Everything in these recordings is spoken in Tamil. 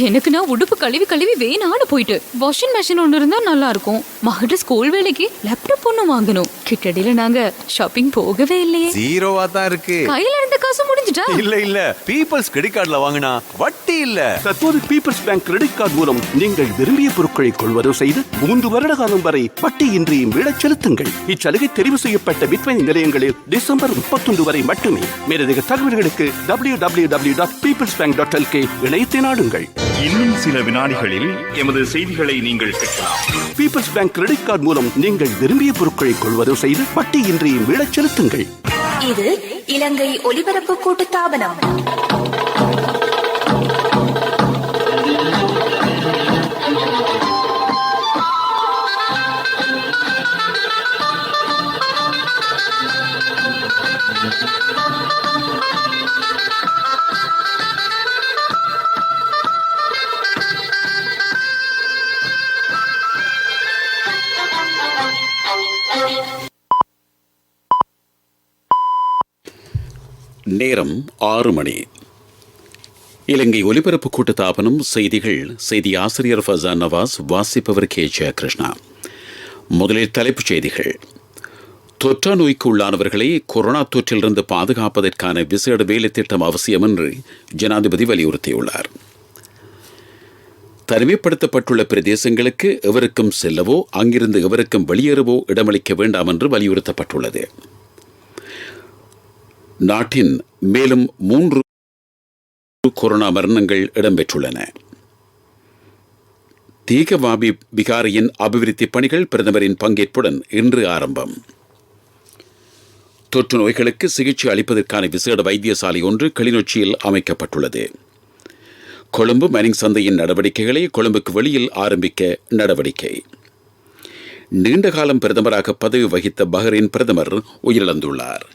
எனக்கு நான் உடுப்பு கழுவி கழுவி வேணான்னு போயிட்டு வாஷிங் மெஷின் ஒன்று இருந்தா நல்லா இருக்கும். மகிட்ட ஸ்கூல் வேலைக்கு லேப்டாப் ஒன்று வாங்கணும். கிட்டடியில நாங்க ஷாப்பிங் போகவே இல்லையே. ஜீரோவா தான் இருக்கு. கையில இருந்த காசு முடிஞ்சிட்டா? இல்ல பீப்பிள்ஸ் கிரெடிட் கார்டுல வாங்கினா வட்டி இல்ல. தற்போது பீப்பிள்ஸ் பேங்க் கிரெடிட் கார்டு மூலம் நீங்கள் விரும்பிய பொருட்களை கொள்வதவு செய்து 3 வருட காலம் வரை வட்டியின்றி மீளச் செலுத்துங்கள். இச்சலுகை தெரிவு செய்யப்பட்ட விற்பனை நிலையங்களில் டிசம்பர் 31 வரை மட்டுமே. மேலதிக தகவல்களுக்கு www.peoplesbank.lk இணையத்தை நாடுங்கள். இன்னும் சில வினாடிகளில் எமது செய்திகளை நீங்கள் கேட்கலாம். பீப்பிள்ஸ் பேங்க் கிரெடிட் கார்டு மூலம் நீங்கள் விரும்பிய பொருட்களை கொள்வதவு செய்து வட்டியின்றி மீளச் செலுத்துங்கள். இது இலங்கை ஒலிபரப்பு கூட்டுத்தாபனம். நேரம் 6 மணி. இலங்கை ஒலிபரப்பு கூட்டுத்தாபனம் செய்திகள். செய்தி ஆசிரியர் ஃபசான் நவாஸ், வாசிப்பவர் கே ஜெயகிருஷ்ணா. முதலில் தலைப்புச் செய்திகள். தொற்றா நோய்க்கு உள்ளானவர்களை கொரோனா தொற்றிலிருந்து பாதுகாப்பதற்கான விசேட வேலை திட்டம் அவசியம் என்று ஜனாதிபதி வலியுறுத்தியுள்ளார். தனிமைப்படுத்தப்பட்டுள்ள பிரதேசங்களுக்கு எவருக்கும் செல்லவோ அங்கிருந்து எவருக்கும் வெளியேறவோ இடமளிக்க வேண்டாம் என்று வலியுறுத்தப்பட்டுள்ளது. நாட்டின் மேலும் 3 கொரோனா மரணங்கள் இடம்பெற்றுள்ளன. தீகவாபி பிகாரியின் அபிவிருத்தி பணிகள் பிரதமரின் பங்கேற்புடன் இன்று ஆரம்பம். தொற்று நோய்களுக்கு சிகிச்சை அளிப்பதற்கான விசேட வைத்தியசாலை ஒன்று கிளிநொச்சியில் அமைக்கப்பட்டுள்ளது. கொழும்பு மனிங் சந்தையின் நடவடிக்கைகளை கொழும்புக்கு வெளியில் ஆரம்பிக்க நடவடிக்கை. நீண்டகாலம் பிரதமராக பதவி வகித்த பஹ்ரைன் பிரதமர் உயிரிழந்துள்ளார்.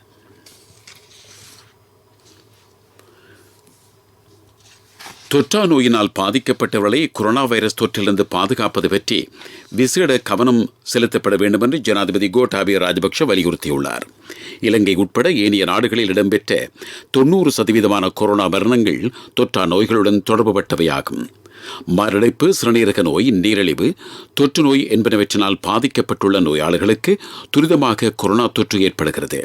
தொற்றா நோயினால் பாதிக்கப்பட்டவர்களை கொரோனா வைரஸ் தொற்றிலிருந்து பாதுகாப்பது பற்றி விசேட கவனம் செலுத்தப்பட வேண்டும் என்று ஜனாதிபதி கோட்டாபய ராஜபக்ஷ வலியுறுத்தியுள்ளார். இலங்கை உட்பட ஏனைய நாடுகளில் இடம்பெற்ற 90% கொரோனா மரணங்கள் தொற்றா நோய்களுடன் தொடர்புபட்டவையாகும். மாரடைப்பு, சிறுநீரக நோய், நீரிழிவு, தொற்று நோய் என்பனவற்றினால் பாதிக்கப்பட்டுள்ள நோயாளர்களுக்கு துரிதமாக கொரோனா தொற்று ஏற்படுகிறது.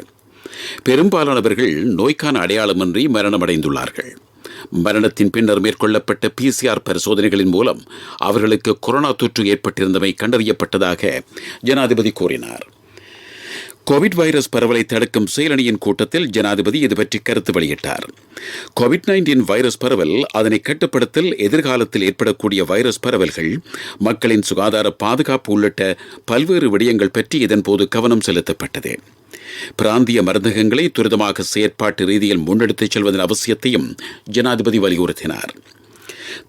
பெரும்பாலானவர்கள் நோய்க்கான அடையாளமின்றி மரணமடைந்துள்ளார்கள். மரணத்தின் பின்னர் மேற்கொள்ளப்பட்ட PCR பரிசோதனைகளின் மூலம் அவர்களுக்கு கொரோனா தொற்று ஏற்பட்டிருந்தமை கண்டறியப்பட்டதாக ஜனாதிபதி கூறினார். கோவிட் வைரஸ் பரவலை தடுக்கும் செயலணியின் கூட்டத்தில் ஜனாதிபதி இதுபற்றி கருத்து வெளியிட்டார். கோவிட்-19 வைரஸ் பரவல், அதனை கட்டுப்படுத்தல், எதிர்காலத்தில் ஏற்படக்கூடிய வைரஸ் பரவல்கள், மக்களின் சுகாதார பாதுகாப்பு உள்ளிட்ட பல்வேறு விடயங்கள் பற்றி இதன்போது கவனம் செலுத்தப்பட்டது. பிராந்திய மருந்தகங்களை துரிதமாக செயற்பாட்டு ரீதியில் முன்னெடுத்துச் செல்வதன் அவசியத்தையும் ஜனாதிபதி வலியுறுத்தினார்.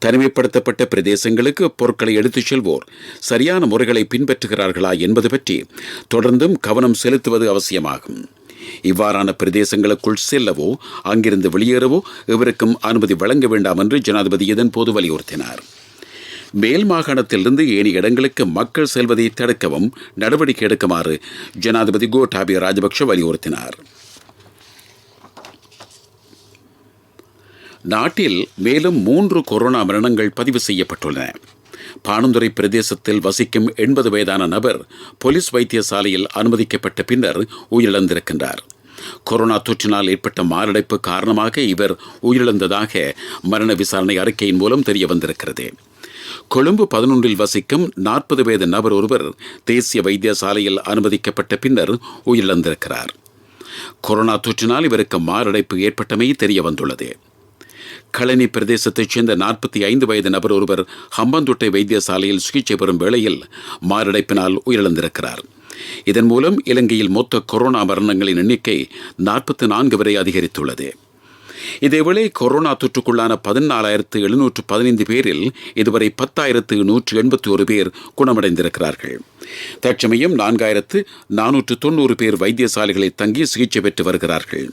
தனிமைப்படுத்தப்பட்ட பிரதேசங்களுக்கு பொருட்களை எடுத்துச் செல்வோர் சரியான முறைகளை பின்பற்றுகிறார்களா என்பது பற்றி தொடர்ந்தும் கவனம் செலுத்துவது அவசியமாகும். இவ்வாறான பிரதேசங்களுக்குள் செல்லவோ அங்கிருந்து வெளியேறவோ எவருக்கும் அனுமதி வழங்க வேண்டாம் என்று ஜனாதிபதி இதன்போது வலியுறுத்தினார். மேல் மாகாணத்திலிருந்து ஏனைய இடங்களுக்கு மக்கள் செல்வதை தடுக்கவும் நடவடிக்கை எடுக்குமாறு ஜனாதிபதி கோட்டாபய ராஜபக்ஷ வலியுறுத்தினார். நாட்டில் மேலும் 3 கொரோனா மரணங்கள் பதிவு செய்யப்பட்டுள்ளன. பாணந்துறை பிரதேசத்தில் வசிக்கும் 80 வயதான நபர் போலீஸ் வைத்தியசாலையில் அனுமதிக்கப்பட்ட பின்னர் உயிரிழந்திருக்கின்றார். கொரோனா தொற்றினால் ஏற்பட்ட மாரடைப்பு காரணமாக இவர் உயிரிழந்ததாக மரண விசாரணை அறிக்கையின் மூலம் தெரிய வந்திருக்கிறது. கொழும்பு 11 வசிக்கும் 40 வயது நபர் ஒருவர் தேசிய வைத்தியசாலையில் அனுமதிக்கப்பட்ட பின்னர் உயிரிழந்திருக்கிறார். கொரோனா தொற்றினால் இவருக்கு மாரடைப்பு ஏற்பட்டமை தெரிய வந்துள்ளது. களனி பிரதேசத்தைச் சேர்ந்த 45 வயது நபர் ஒருவர் ஹம்பந்தோட்டை வைத்தியசாலையில் சிகிச்சை பெறும் வேளையில் மாரடைப்பினால் உயிரிழந்திருக்கிறார். இதன் மூலம் இலங்கையில் மொத்த கொரோனா மரணங்களின் எண்ணிக்கை 44 வரை அதிகரித்துள்ளது. இதேவேளை கொரோனா தொற்றுக்குள்ளான 14,715 பேரில் இதுவரை 10,181 பேர் குணமடைந்திருக்கிறார்கள். தற்சமயம் 4,490 பேர் வைத்தியசாலைகளில் தங்கி சிகிச்சை பெற்று வருகிறார்கள்.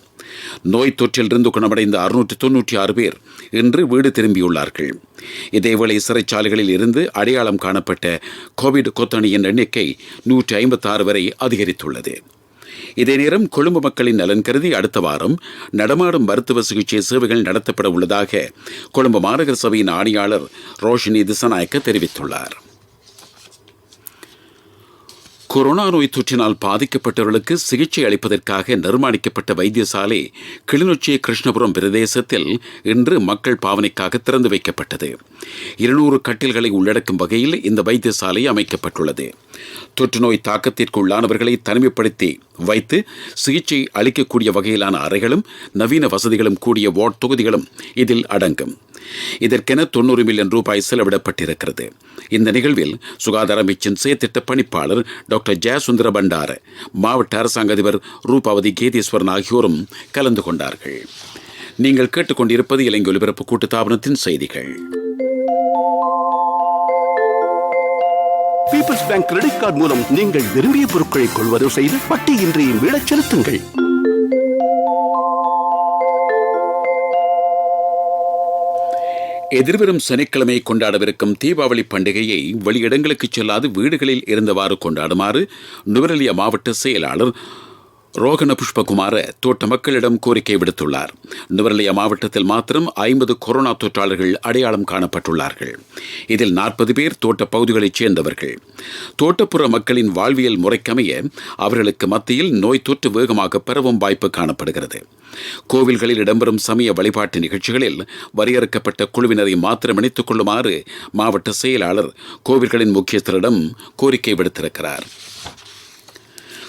நோய் தொற்றிலிருந்து குணமடைந்த 696 பேர் இன்று வீடு திரும்பியுள்ளார்கள். இதேவேளை சிறைச்சாலைகளில் இருந்து அடையாளம் காணப்பட்ட கோவிட் கொத்தணியின் எண்ணிக்கை 156 வரை அதிகரித்துள்ளது. இதே நேரம் கொழும்பு மக்களின் நலன் கருதி அடுத்த வாரம் நடமாடும் மருத்துவ சிகிச்சை சேவைகள் நடத்தப்பட உள்ளதாக கொழும்பு மாநகர சபையின் ஆணையாளர் ரோஷினி திசாநாயக்க தெரிவித்துள்ளார். கொரோனா நோய் தொற்றினால் பாதிக்கப்பட்டவர்களுக்கு சிகிச்சை அளிப்பதற்காக நிர்மாணிக்கப்பட்ட வைத்தியசாலை கிளிநொச்சி கிருஷ்ணபுரம் பிரதேசத்தில் இன்று மக்கள் பாவனைக்காக திறந்து வைக்கப்பட்டது. 200 கட்டில்களை உள்ளடக்கும் வகையில் இந்த வைத்தியசாலை அமைக்கப்பட்டுள்ளது. தொற்று நோய் தாக்கத்திற்கு உள்ளானவர்களை தனிமைப்படுத்தி வைத்து சிகிச்சை அளிக்கக்கூடிய வகையிலான அறைகளும் நவீன வசதிகளும் கூடிய வார்டு தொகுதிகளும் இதில் அடங்கும். இதற்கென 90 மில்லியன் ரூபாய் செலவிடப்பட்டிருக்கிறது. இந்த நிகழ்வில் சுகாதார அமைச்சின் செயற்திட்ட பணிப்பாளர் டாக்டர் ஜெயசுந்தர பண்டார, மாவட்ட அரசாங்க அதிபர் ரூபாவதி கேதீஸ்வரன் ஆகியோரும் கலந்து கொண்டார்கள். நீங்கள் கேட்டுக்கொண்டிருப்பது இலங்கை ஒலிபரப்பு கூட்டுத்தாபனத்தின் செய்திகள். பீப்பிள்ஸ் பேங்க் கிரெடிட் கார்டு மூலம் நீங்கள் விரும்பிய பொருட்களை கொள்வதோ செய்து வட்டியின்றி மீளச் செலுத்துங்கள். எதிர்வரும் சனிக்கிழமை கொண்டாடவிருக்கும் தீபாவளி பண்டிகையை வெளியிடங்களுக்கு செல்லாது வீடுகளில் இருந்தவாறு கொண்டாடுமாறு நுவரெலியா மாவட்ட செயலாளர் ரோகண புஷ்பகுமார தோட்ட மக்களிடம் கோரிக்கை விடுத்துள்ளார். நுவரெலியா மாவட்டத்தில் மாத்திரம் 50 கொரோனா தொற்றாளர்கள் அடையாளம் காணப்பட்டுள்ளார்கள். இதில் 40 பேர் தோட்ட பகுதிகளைச் சேர்ந்தவர்கள். தோட்டப்புற மக்களின் வாழ்வியல் முறைக்கமைய அவர்களுக்கு மத்தியில் நோய் தொற்று வேகமாக பரவும் வாய்ப்பு காணப்படுகிறது. கோவில்களில் இடம்பெறும் சமய வழிபாட்டு நிகழ்ச்சிகளில் வரையறுக்கப்பட்ட குழுவினரை மாத்திரம் இணைத்துக் கொள்ளுமாறு மாவட்ட செயலாளர் கோவில்களின் முக்கியஸ்தரிடம் கோரிக்கை விடுத்திருக்கிறார்.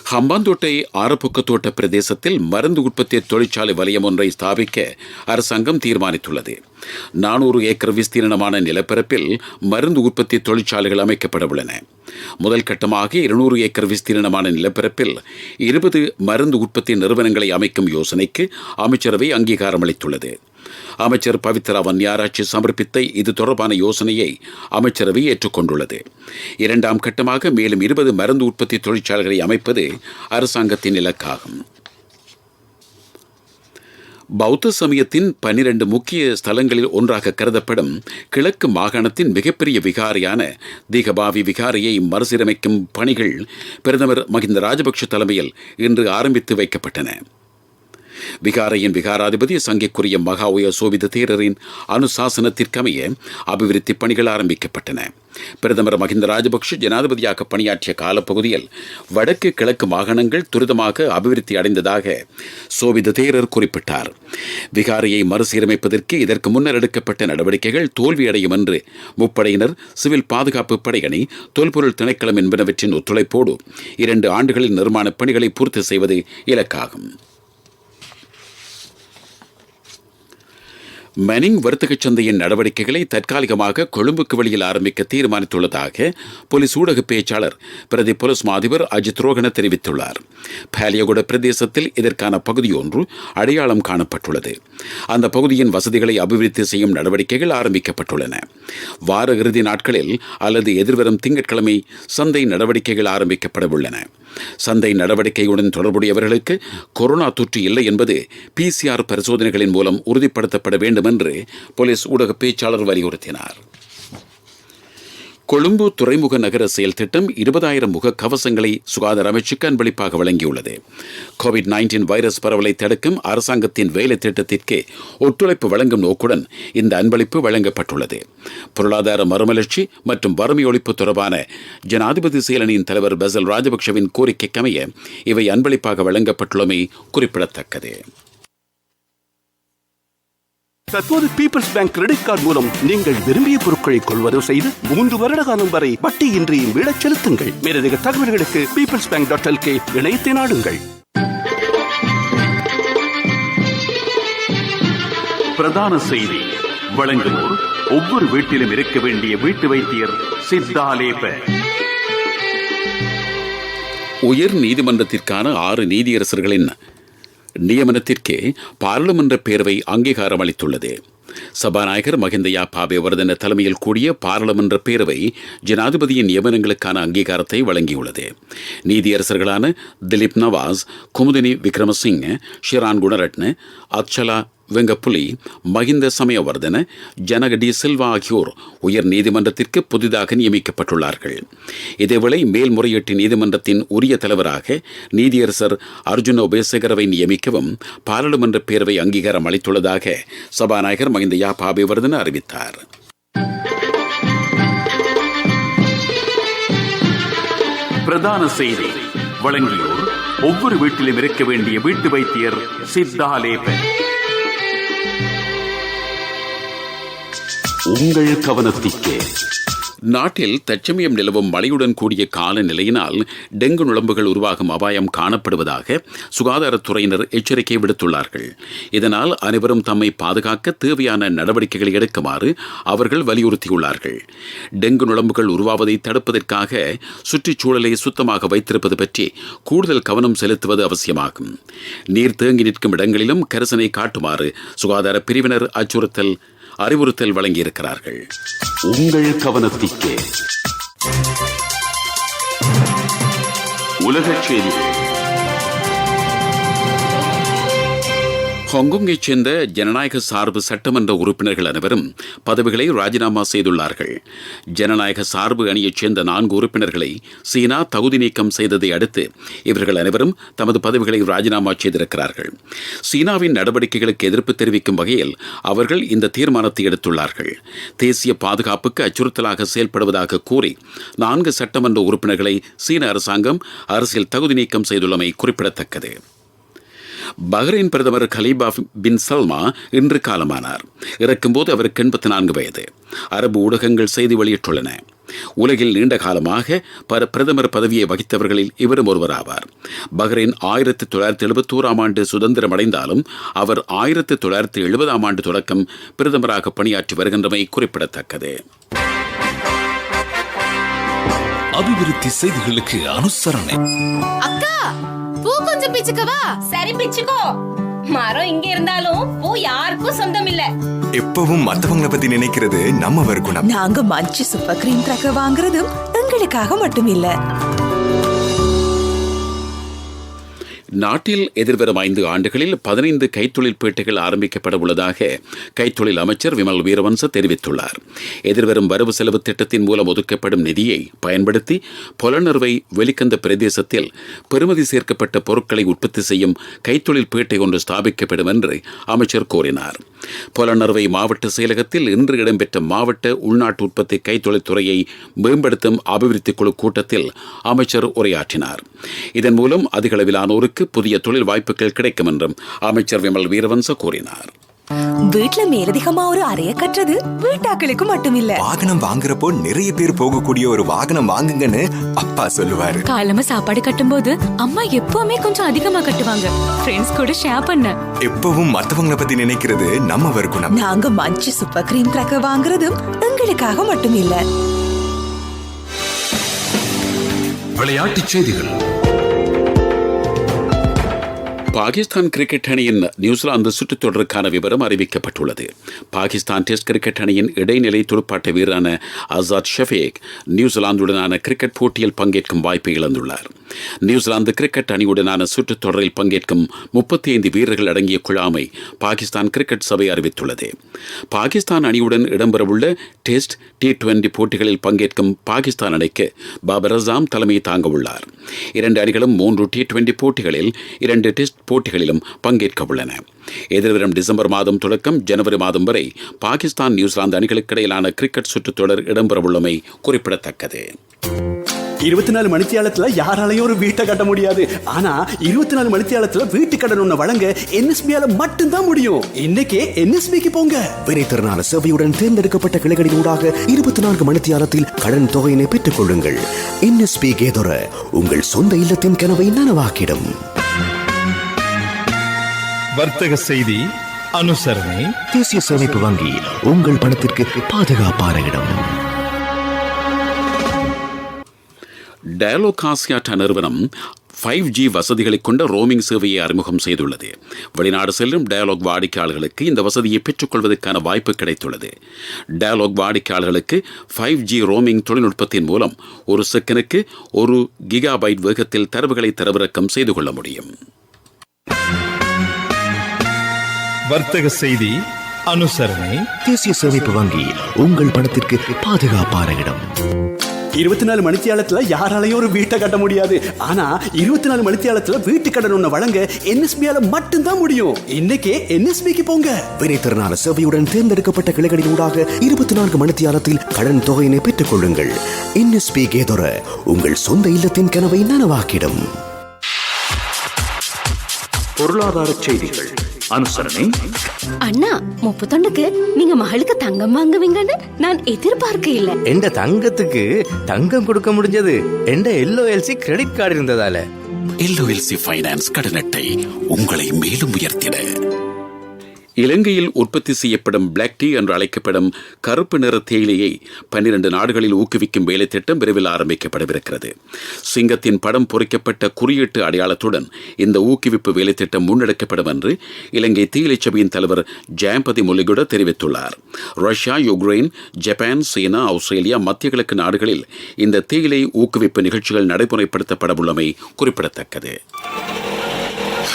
ஹம்பாந்தோட்டை ஆரப்புக்க தோட்ட பிரதேசத்தில் மருந்து உற்பத்தி தொழிற்சாலை வலயம் ஒன்றை ஸ்தாபிக்க அரசாங்கம் தீர்மானித்துள்ளது. 400 ஏக்கர் விஸ்தீர்ணமான நிலப்பரப்பில் மருந்து உற்பத்தி தொழிற்சாலைகள் அமைக்கப்பட உள்ளன. முதல் கட்டமாக 200 ஏக்கர் விஸ்தீர்ணமான நிலப்பரப்பில் 20 மருந்து உற்பத்தி நிறுவனங்களை அமைக்கும் யோசனைக்கு அமைச்சரவை அங்கீகாரம் அளித்துள்ளது. அமைச்சர் பவித்ரா வன்னியாராட்சி சமர்ப்பித்த இது தொடர்பான யோசனையை அமைச்சரவை ஏற்றுக்கொண்டுள்ளது. 2ஆம் கட்டமாக மேலும் 20 மருந்து உற்பத்தி தொழிற்சாலைகளை அமைப்பது அரசாங்கத்தின் இலக்காகும். பௌத்த சமயத்தின் 12 முக்கிய ஸ்தலங்களில் ஒன்றாக கருதப்படும் கிழக்கு மாகாணத்தின் மிகப்பெரிய விகாரையான தீகபாவி விகாரையை மறுசீரமைக்கும் பணிகள் பிரதமர் மஹிந்த ராஜபக்ஷ தலைமையில் இன்று ஆரம்பித்து வைக்கப்பட்டன. விகாரையின் விகாராதிபதி சங்கைக்குரிய மகாவுய சோபித தேரரின் அனுசாசனத்திற்கமைய அபிவிருத்தி பணிகள் ஆரம்பிக்கப்பட்டன. பிரதமர் மஹிந்த ராஜபக்ஷ ஜனாதிபதியாக பணியாற்றிய காலப்பகுதியில் வடக்கு கிழக்கு மாகாணங்கள் துரிதமாக அபிவிருத்தி அடைந்ததாக சோபித தேரர் குறிப்பிட்டார். விகாரையை மறுசீரமைப்பதற்கு இதற்கு முன்னர் எடுக்கப்பட்ட நடவடிக்கைகள் தோல்வியடையும் என்று முப்படையினர், சிவில் பாதுகாப்பு படையணி, தொல்பொருள் திணைக்களம் என்பனவற்றின் ஒத்துழைப்போடு 2 ஆண்டுகளில் நிர்மாணப் பணிகளை பூர்த்தி செய்வது இலக்காகும். மனிங் வர்த்தகச் சந்தையின் நடவடிக்கைகளை தற்காலிகமாக கொழும்புக்கு வெளியில் ஆரம்பிக்க தீர்மானித்துள்ளதாக போலீஸ் ஊடக பேச்சாளர் பிரதி போலீஸ் மாதிபர் அஜித் ரோகன தெரிவித்துள்ளார். பாலியகுட பிரதேசத்தில் இதற்கான பகுதி ஒன்று அடையாளம் காணப்பட்டுள்ளது. அந்த பகுதியின் வசதிகளை அபிவிருத்தி செய்யும் நடவடிக்கைகள் ஆரம்பிக்கப்பட்டுள்ளன. வார இறுதி நாட்களில் அல்லது எதிர்வரும் திங்கட்கிழமை சந்தை நடவடிக்கைகள் ஆரம்பிக்கப்பட உள்ளன. சந்தை நடவடிக்கையுடன் தொடர்புடையவர்களுக்கு கொரோனா தொற்று இல்லை என்பது PCR பரிசோதனைகளின் மூலம் உறுதிப்படுத்தப்பட வேண்டும் என்று போலீஸ் ஊடக பேச்சாளர் வலியுறுத்தினார். கொழும்பு துறைமுக நகர செயல் திட்டம் 20,000 முக கவசங்களை சுகாதார அமைச்சுக்கு அன்பளிப்பாக வழங்கியுள்ளது. COVID-19 வைரஸ் பரவலை தடுக்கும் அரசாங்கத்தின் வேலை திட்டத்திற்கு ஒத்துழைப்பு வழங்கும் நோக்குடன் இந்த அன்பளிப்பு வழங்கப்பட்டுள்ளது. பொருளாதார மறுமலர்ச்சி மற்றும் வறுமை ஒழிப்பு தொடர்பான ஜனாதிபதி செயலணியின் தலைவர் பசில் ராஜபக்ஷவின் கோரிக்கைக்கமைய இவை அன்பளிப்பாக வழங்கப்பட்டுள்ளமை குறிப்பிடத்தக்கது. தற்போது பீப்பிள்ஸ் பேங்க் கிரெடிட் கார்டு மூலம் நீங்கள் விரும்பிய பொருட்களை கொள்வதோ செய்து 3 வருட காலம் வரை வட்டியின்றி மீளச் செலுத்துங்கள். மேலதிக தகவல்களுக்கு peoplesbank.lk இணையத்தை நாடுங்கள். பிரதான செய்தி வழங்குவோர் ஒவ்வொரு வீட்டிலும் இருக்க வேண்டிய வீட்டு வைத்தியர் சித்தாலேப. உயர் நீதிமன்றத்திற்கான 6 நீதியரசர்களின் நியமனத்திற்கு பாராளுமன்ற பேரவை அங்கீகாரம் அளித்துள்ளது. சபாநாயகர் மஹிந்தயா பாபேவர்தன தலைமையில் கூடிய பாராளுமன்ற பேரவை ஜனாதிபதியின் நியமனங்களுக்கான அங்கீகாரத்தை வழங்கியுள்ளது. நீதியரசர்களான திலீப் நவாஸ், குமுதினி விக்ரமசிங்க, ஷிரான் குணரட்ன, அச்சலா வெங்கப்புலி, மஹிந்த சமயவர்தன, ஜனக டி சில்வா ஆகியோர் உயர் நீதிமன்றத்திற்கு புதிதாக நியமிக்கப்பட்டுள்ளார்கள். இதேவேளை மேல்முறையீட்டு நீதிமன்றத்தின் உரிய தலைவராக நீதியரசர் அர்ஜுன உபேசகரவை நியமிக்கவும் பாராளுமன்ற பேரவை அங்கீகாரம் அளித்துள்ளதாக சபாநாயகர் மஹிந்த யாப்பா அபிவர்தன அறிவித்தார். பிரதான செய்தி வழங்கியோர் ஒவ்வொரு வீட்டிலும் இருக்க வேண்டிய வீட்டு வைத்தியர் சித்தாலேபன். உங்கள் கவனத்திற்கு நாட்டில் தற்சமயம் நிலவும் மழையுடன் கூடிய காலநிலையினால் டெங்கு நுளம்புகள் உருவாகும் அபாயம் காணப்படுவதாக சுகாதாரத்துறையினர் எச்சரிக்கை விடுத்துள்ளார்கள். இதனால் அனைவரும் தம்மை பாதுகாக்க தேவையான நடவடிக்கைகளை எடுக்குமாறு அவர்கள் வலியுறுத்தியுள்ளார்கள். டெங்கு நுளம்புகள் உருவாவதை தடுப்பதற்காக சுற்றுச்சூழலை சுத்தமாக வைத்திருப்பது பற்றி கூடுதல் கவனம் செலுத்துவது அவசியமாகும். நீர் தேங்கி நிற்கும் இடங்களிலும் கரிசனை காட்டுமாறு சுகாதார பிரிவினர் அறிவுறுத்தல் வழங்கியிருக்கிறார்கள். உங்கள் கவனத்திற்கு உலகச் செய்திகள். ஹாங்காங்கைச் சேர்ந்த ஜனநாயக சார்பு சட்டமன்ற உறுப்பினர்கள் அனைவரும் பதவிகளை ராஜினாமா செய்துள்ளார்கள். ஜனநாயக சார்பு அணியைச் சேர்ந்த 4 உறுப்பினர்களை சீனா தகுதி நீக்கம் செய்ததை அடுத்து இவர்கள் அனைவரும் தமது பதவிகளை ராஜினாமா செய்திருக்கிறார்கள். சீனாவின் நடவடிக்கைகளுக்கு எதிர்ப்பு தெரிவிக்கும் வகையில் அவர்கள் இந்த தீர்மானத்தை எடுத்துள்ளார்கள். தேசிய பாதுகாப்புக்கு அச்சுறுத்தலாக செயல்படுவதாக கூறி 4 சட்டமன்ற உறுப்பினர்களை சீன அரசாங்கம் அரசியல் தகுதி நீக்கம் செய்துள்ளமை குறிப்பிடத்தக்கது. பஹ்ரைன் பிரதமர் கலீபா பின் சல்மா இன்று காலமானார். இறக்கும்போது அவருக்கு 84 வயது. அரபு ஊடகங்கள் செய்தி வெளியிட்டுள்ளன. உலகில் நீண்ட காலமாக பிரதமர் பதவியை வகித்தவர்களில் இவரும் ஒருவராவார். பஹ்ரைன் 1971 ஆண்டு சுதந்திரம் அடைந்தாலும் அவர் 1970 ஆண்டு தொடக்கம் பிரதமராக பணியாற்றி வருகின்றமை குறிப்பிடத்தக்கது. அபிவிருத்தி செய்திகளுக்கு அனுசரணை. அக்கா, பூ கொஞ்சம் பிச்சுக்கவா? சரி பிச்சுக்கோ. மரம் இங்க இருந்தாலும் பூ யாருக்கும் சொந்தம் இல்ல. எப்பவும் மத்தவங்கள பத்தி நினைக்கிறது நம்ம குணம். நாங்க மஞ்சு சூப்பர் கிரீம் ட்ரக்க வாங்குறதும் எங்களுக்காக மட்டும் இல்ல. நாட்டில் எதிர்வரும் 5 ஆண்டுகளில் 15 கைத்தொழில் பேட்டைகள் ஆரம்பிக்கப்பட உள்ளதாக கைத்தொழில் அமைச்சர் விமல் வீரவன்ச தெரிவித்துள்ளார். எதிர்வரும் வரவு செலவு திட்டத்தின் மூலம் ஒதுக்கப்படும் நிதியை பயன்படுத்தி பொலனறுவை வெளிக்கந்த பிரதேசத்தில் பெறுமதி சேர்க்கப்பட்ட பொருட்களை உற்பத்தி செய்யும் கைத்தொழில் பேட்டை ஒன்று ஸ்தாபிக்கப்படும் என்று அமைச்சர் கூறினார். பொலனறுவை மாவட்ட செயலகத்தில் இன்று இடம்பெற்ற மாவட்ட உள்நாட்டு உற்பத்தி கைத்தொழில் துறையை மேம்படுத்தும் அபிவிருத்தி குழு கூட்டத்தில் அமைச்சர் உரையாற்றினார். இதன் மூலம் அதிகளவிலானோருக்கு புதிய தொழில் வாய்ப்புகள் கிடைக்கும் என்றும் அமைச்சர் விமல் வீரவன்ச கூறினார். வீட்டுல மேலதிகமா ஒரு அறைய கட்டுறது வீட்டாக்களுக்கு மட்டும் இல்ல. வாகனம் வாங்குறப்போ நிறைய பேர் போகக்கூடிய ஒரு வாகனம் வாங்குங்கன்னு அப்பா சொல்லுவாரு. காலமா சாப்பாடு கட்டும் போது அம்மா எப்பவுமே கொஞ்சம் அதிகமா கட்டுவாங்க. ஃப்ரெண்ட்ஸ் கூட ஷேர் பண்ண. எப்பவும் மத்தவங்கள பத்தி நினைக்கிறது நம்ம குணம். நாங்க மஞ்சு சூப்பர் கிரீம் ட்ரக்க வாங்குறதும் எங்களுக்காக மட்டும் இல்ல. விளையாட்டுச் செய்திகள். பாகிஸ்தான் கிரிக்கெட் அணியின் நியூசிலாந்து சுற்றுத் தொடருக்கான விவரம் அறிவிக்கப்பட்டுள்ளது. பாகிஸ்தான் டெஸ்ட் கிரிக்கெட் அணியின் இடைநிலை துடுப்பாட்ட வீரரான ஆசாத் ஷஃபீக் நியூசிலாந்துடனான கிரிக்கெட் போட்டியில் பங்கேற்கும் வாய்ப்பை இழந்துள்ளார். நியூசிலாந்து கிரிக்கெட் அணியுடனான சுற்றுத் தொடரில் பங்கேற்கும் 35 வீரர்கள் அடங்கிய குழாமை பாகிஸ்தான் கிரிக்கெட் சபை அறிவித்துள்ளது. பாகிஸ்தான் அணியுடன் இடம்பெறவுள்ள டெஸ்ட் T20 போட்டிகளில் பங்கேற்கும் பாகிஸ்தான் அணிக்கு பாபர் அசாம் தலைமை தாங்க உள்ளார். 2 அணிகளும் 3 T20 போட்டிகளில் 2 டெஸ்ட் போட்டிகளிலும் பங்கேற்க உள்ளன. எதிர்வரும் டிசம்பர் மாதம் தொடக்கம் ஜனவரி மாதம் வரை பாகிஸ்தான் நியூசிலாந்து அணிகளுக்கு இடையிலான கிரிக்கெட் சுற்றுத்தொடர் இடம்பெறவுள்ளமை குறிப்பிடத்தக்கது. 24 மணித்தியாலத்துல யாராலையும் ஒரு வீட்டை கட்ட முடியாது. ஆனா 24 மணித்தியாலத்துல வீட்டு கடன் ஒண்ணு வழங்க NSBயால மட்டும்தான் முடியும். இன்னைக்கே NSBக்கு போங்க. வினைத்திறனான சேவையுடன் தேர்ந்தெடுக்கப்பட்ட கிளைகளின் ஊடாக 24 மணித்தியாலத்தில் கடன் தொகையினை பெற்றுக் கொள்ளுங்கள். NSB கேதொர உங்கள் சொந்த இல்லத்தின் கனவை நனவாக்கிடும். வர்த்தக செய்தி அனுசரணை. தேசிய சேமிப்பு வங்கி உங்கள் பணத்திற்கு பாதுகாப்பான இடம். டயலாக் ஆசியாட்டா நிறுவனம் 5G வசதிகளை கொண்ட ரோமிங் சேவையை அறிமுகம் செய்துள்ளது. வெளிநாடு செல்லும் டயலாக் வாடிக்கையாளர்களுக்கு இந்த வசதியை பெற்றுக்கொள்வதற்கான வாய்ப்பு கிடைத்துள்ளது. டயலாக் வாடிக்கையாளர்களுக்கு 5G ரோமிங் தொழில்நுட்பத்தின் மூலம் ஒரு செகண்டுக்கு 1 கிகாபைட் வேகத்தில் தரவுகளை தரவிறக்கம் செய்து கொள்ள முடியும். வர்த்தக செய்தி அனுசரணை. தேசிய சேமிப்பு வங்கி உங்கள் பணத்திற்கு பாதுகாப்பான இடம். 24 மணித்தியாலத்துல யாராலையும் ஒரு வீட்டை கட்ட முடியாது. ஆனா 24 மணித்தியாலத்துல வீட்டு கடன் ஒண்ணு வழங்க என்எஸ்பியால மட்டும்தான் முடியும். இன்னைக்கே என்எஸ்பிக்கு போங்க. வினைத்திறனான சேவையுடன் தேர்ந்தெடுக்கப்பட்ட கிளைகளின் ஊடாக 24 மணித்தியாலத்தில் கடன் தொகையினை பெற்றுக் கொள்ளுங்கள். என்எஸ்பி கேதொர உங்கள் சொந்த இல்லத்தின் கனவை நனவாக்கிடும். பொருளாதார செய்திகள் அனுசரணை. அண்ணா 31க்கு நீங்க மகளுக்கு தங்கம் வாங்குவீங்கன்னு நான் எதிர்பார்க்க இல்ல. எந்த தங்கத்துக்கு தங்கம் கொடுக்க முடிஞ்சது எந்த எல்ஓஎல்சி கிரெடிட் கார்டு இருந்ததால. எல்ஓஎல்சி ஃபைனான்ஸ் கடன் அட்டை உங்களை மேலும் உயர்த்திட. இலங்கையில் உற்பத்தி செய்யப்படும் பிளாக் டீ என்று அழைக்கப்படும் கருப்பு நிற தேயிலையை 12 நாடுகளில் ஊக்குவிக்கும் வேலை திட்டம் விரைவில் ஆரம்பிக்கப்படவிருக்கிறது. சிங்கத்தின் படம் பொறிக்கப்பட்ட குறியீட்டு அடையாளத்துடன் இந்த ஊக்குவிப்பு வேலை திட்டம் முன்னெடுக்கப்படும் என்று இலங்கை தேயிலை சபையின் தலைவர் ஜெயம்பதி முல்லிகுட தெரிவித்துள்ளார். ரஷ்யா, யுக்ரைன், ஜப்பான், சீனா, ஆஸ்திரேலியா, மத்திய கிழக்கு நாடுகளில் இந்த தேயிலை ஊக்குவிப்பு நிகழ்ச்சிகள் நடைமுறைப்படுத்தப்படவுள்ளமை குறிப்பிடத்தக்கது.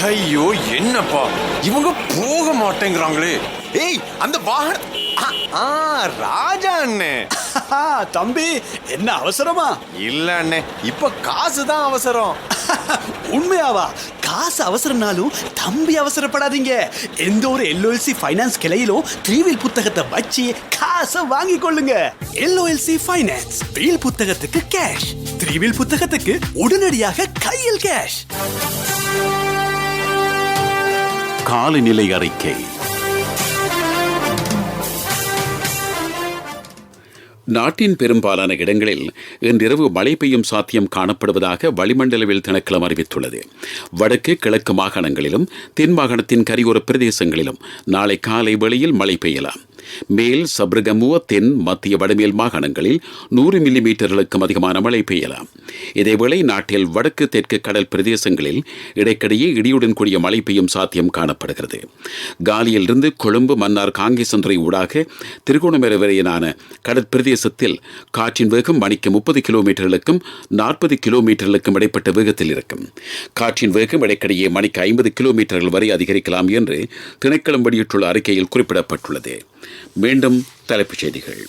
ஐயோ என்னப்பா இவங்க போக மாட்டேங்கிறாங்களே. ஏய் அந்த ராஜா அண்ணே. தம்பி என்ன அவசரமா? இல்ல அண்ணே, இப்ப காசு தான் அவசரம். உண்மையாவா? காசு அவசரம்னாலும் தம்பி அவசரப்படாதீங்க. எந்த ஒரு எல்ஓஎல்சி ஃபைனான்ஸ் கிளையிலும் 3வீல் புத்தகத்தை வச்சு காசை வாங்கி கொள்ளுங்க. எல்ஓஎல்சி ஃபைனான்ஸ் வீல் புத்தகத்துக்கு கேஷ், 3வீல் புத்தகத்துக்கு உடனடியாக கையில் கேஷ். காலநிலை அறிக்கை. நாட்டின் பெரும்பாலான இடங்களில் இன்றிரவு மழை பெய்யும் சாத்தியம் காணப்படுவதாக வளிமண்டலவியல் திணைக்களம் அறிவித்துள்ளது. வடக்கு கிழக்கு மாகாணங்களிலும் தென் மாகாணத்தின் கரையோர பிரதேசங்களிலும் நாளை காலை வேளையில் மழை பெய்யலாம். மேல் சப்ரகமுவ தென் மத்திய வடமேல் மாகாணங்களில் 100 மில்லிமீட்டர்களுக்கும் அதிகமான மழை பெய்யலாம். இதேவேளை நாட்டில் வடக்கு தெற்கு கடல் பிரதேசங்களில் இடைக்கிடையே இடியுடன் கூடிய மழை பெய்யும் சாத்தியம் காணப்படுகிறது. காலியிலிருந்து கொழும்பு, மன்னார், காங்கேசந்துறை ஊடாக திருகோணமலை வரையிலான கடற்பிரதேசத்தில் காற்றின் வேகம் மணிக்கு 30 கிலோமீட்டர்களுக்கும் 40 கிலோமீட்டர்களுக்கும் இடைப்பட்ட வேகத்தில் இருக்கும். காற்றின் வேகம் இடைக்கிடையே மணிக்கு 50 கிலோமீட்டர்கள் வரை அதிகரிக்கலாம் என்று திணைக்களம் வெளியிட்டுள்ள அறிக்கையில் குறிப்பிடப்பட்டுள்ளது. மீண்டும் தலைப்புச் செய்திகள்.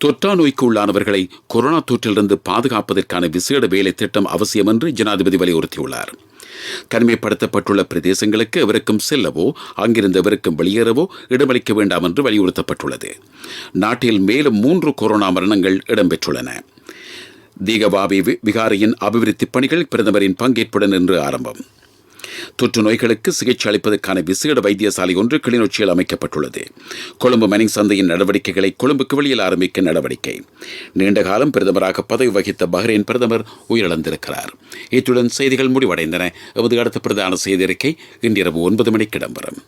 தொற்றா நோய்க்கு உள்ளானவர்களை கொரோனா தொற்றிலிருந்து பாதுகாப்பதற்கான விசேட வேலை திட்டம் அவசியம் என்று ஜனாதிபதி வலியுறுத்தியுள்ளார். தனிமைப்படுத்தப்பட்டுள்ள பிரதேசங்களுக்கு எவருக்கும் செல்லவோ அங்கிருந்து எவருக்கும் வெளியேறவோ இடமளிக்க வேண்டாம் என்று வலியுறுத்தப்பட்டுள்ளது. நாட்டில் மேலும் 3 கொரோனா மரணங்கள் இடம்பெற்றுள்ளன. தீகவாவி விகாரியின் அபிவிருத்தி பணிகள் பிரதமரின் பங்கேற்புடன் இன்று ஆரம்பம். தொற்று நோய்களுக்கு சிகிச்சை அளிப்பதற்கான விசேட வைத்தியசாலை ஒன்று கிளிநொச்சியில் அமைக்கப்பட்டுள்ளது. கொழும்பு மனிங் சந்தையின் நடவடிக்கைகளை கொழும்புக்கு வெளியில் ஆரம்பிக்க நடவடிக்கை. நீண்டகாலம் பிரதமராக பதவி வகித்த பஹ்ரைன் பிரதமர் உயிரிழந்திருக்கிறார். இத்துடன் செய்திகள் முடிவடைந்தன. எமது அடுத்த பிரதான செய்தி அறிக்கை இன்றிரவு 9 மணிக்கு இடம்பெறும்.